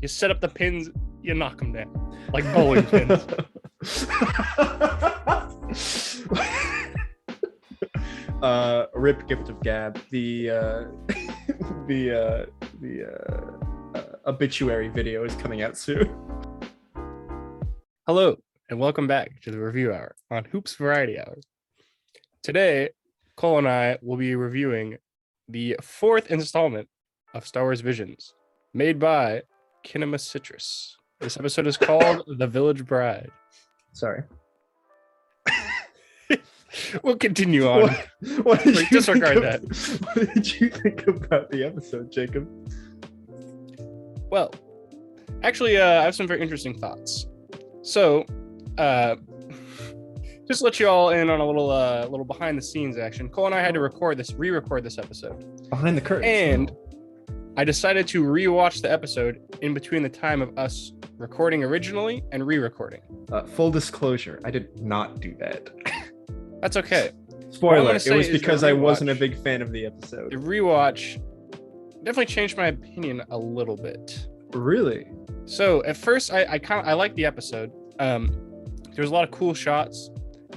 You set up the pins, you knock them down like bowling pins. Rip Gift of Gab, the obituary video is coming out soon. Hello, and welcome back to the Review Hour on Hoops Variety Hour. Today, Cole and I will be reviewing the fourth installment of Star Wars Visions, made by Kinema Citrus. This episode is called The Village Bride. Sorry. We'll continue on. What did you disregard that. What did you think about the episode, Jacob? Well, actually, I have some very interesting thoughts. So, just to let you all in on a little behind the scenes action. Cole and I had to re-record this episode. Behind the curtain. And I decided to re-watch the episode in between the time of us recording originally and re-recording. Full disclosure, I did not do that. That's okay. Spoiler, it was because I wasn't a big fan of the episode. The rewatch definitely changed my opinion a little bit. Really? So at first, I liked the episode. There's a lot of cool shots.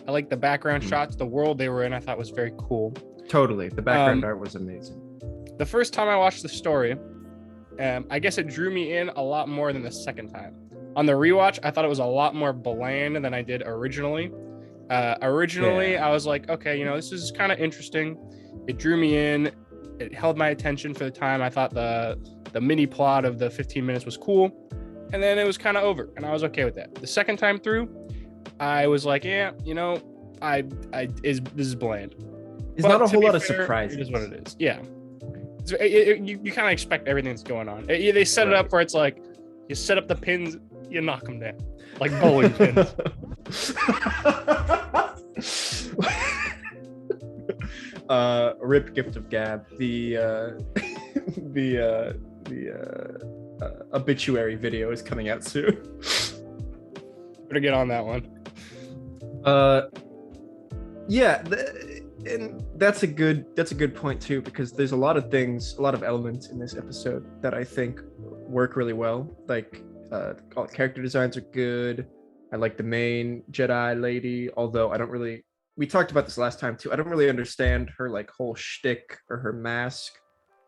I like the background shots. The world they were in, I thought was very cool. Totally, the background art was amazing. The first time I watched the story, I guess it drew me in a lot more than the second time. On the rewatch, I thought it was a lot more bland than I did originally. I was like, okay, this is kind of interesting. It drew me in. It held my attention for the time. I thought the mini plot of the 15 minutes was cool, and then it was kind of over, and I was okay with that. The second time through, I was like, yeah, this is bland. It's not a whole lot of surprises. It is what it is. Yeah, you kind of expect everything that's going on. They set it up where it's like you set up the pins, you knock them down like bowling pins. Rip Gift of Gab, the obituary video is coming out soon. Better get on that one. And that's a good point too, because there's a lot of elements in this episode that I think work really well. Like all the character designs are good. I like the main Jedi lady, although we talked about this last time too. I don't really understand her like whole shtick or her mask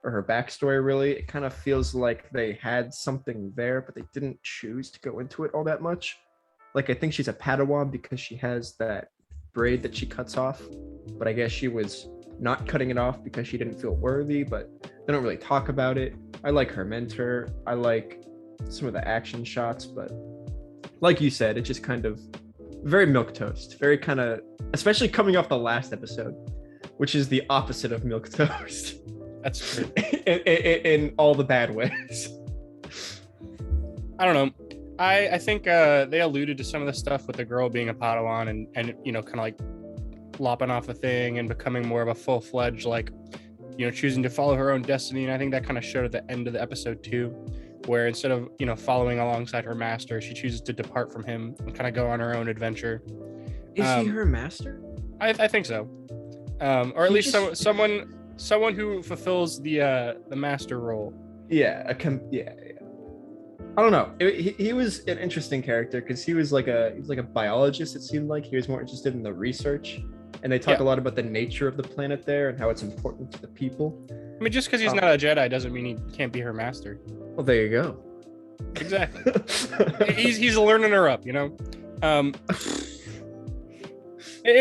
or her backstory really. It kind of feels like they had something there, but they didn't choose to go into it all that much. Like I think she's a Padawan because she has that braid that she cuts off, but I guess she was not cutting it off because she didn't feel worthy, but they don't really talk about it. I like her mentor. I like some of the action shots, but like you said, it's just kind of very milquetoast, very kind of, especially coming off the last episode, which is the opposite of milquetoast. That's true. in all the bad ways. I don't know. I think they alluded to some of the stuff with the girl being a Padawan and kind of like lopping off the thing and becoming more of a full-fledged, like, choosing to follow her own destiny. And I think that kind of showed at the end of the episode too, where instead of, following alongside her master, she chooses to depart from him and kind of go on her own adventure. Is he her master? I think so. Or at least someone who fulfills the master role. Yeah, I don't know. He was an interesting character because he was like a biologist. It seemed like he was more interested in the research, and they talk a lot about the nature of the planet there and how it's important to the people. I mean, just because he's not a Jedi doesn't mean he can't be her master. Well, there you go. Exactly. he's learning her up, In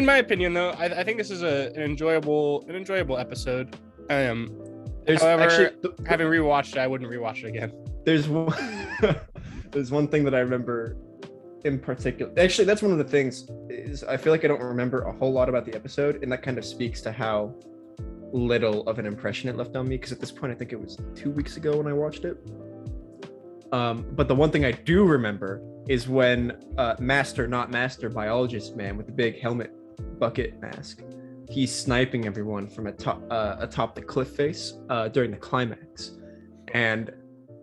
my opinion, though, I think this is an enjoyable episode. However, actually, having rewatched it, I wouldn't rewatch it again. There's one thing that I remember in particular. Actually, that's one of the things is I feel like I don't remember a whole lot about the episode, and that kind of speaks to how little of an impression it left on me, because at this point I think it was 2 weeks ago when I watched it. But the one thing I do remember is when master biologist man with the big helmet bucket mask, he's sniping everyone from atop the cliff face during the climax, and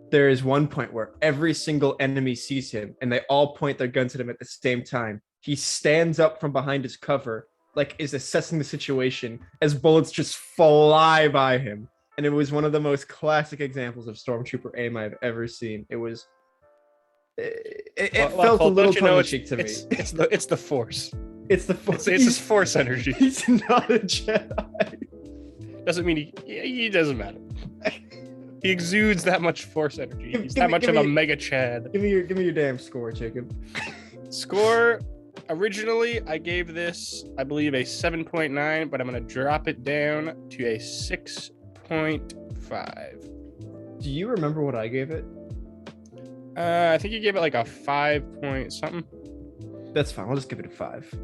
there is one point where every single enemy sees him and they all point their guns at him at the same time. He stands up from behind his cover, like is assessing the situation as bullets just fly by him. And it was one of the most classic examples of Stormtrooper aim I've ever seen. It was It Well, felt a Cole, little don't you know tongue-in-cheek to me. It's the force. It's the force. It's his force energy. He's not a Jedi. Doesn't mean he doesn't matter. He exudes that much force energy. He's Give that me- much give of a me- mega Chad. Give me your damn score, Jacob. Score. Originally, I gave this, I believe, a 7.9, but I'm going to drop it down to a 6.5. Do you remember what I gave it? I think you gave it like a 5 point something. That's fine. I'll just give it a 5. A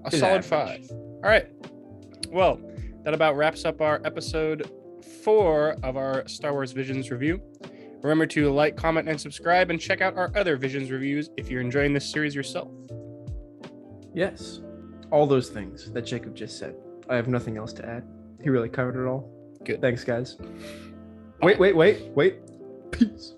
It's solid average. 5. All right. Well, that about wraps up our episode 4 of our Star Wars Visions review. Remember to like, comment, and subscribe, and check out our other Visions reviews if you're enjoying this series yourself. Yes. All those things that Jacob just said. I have nothing else to add. He really covered it all. Good. Thanks, guys. Wait. Peace.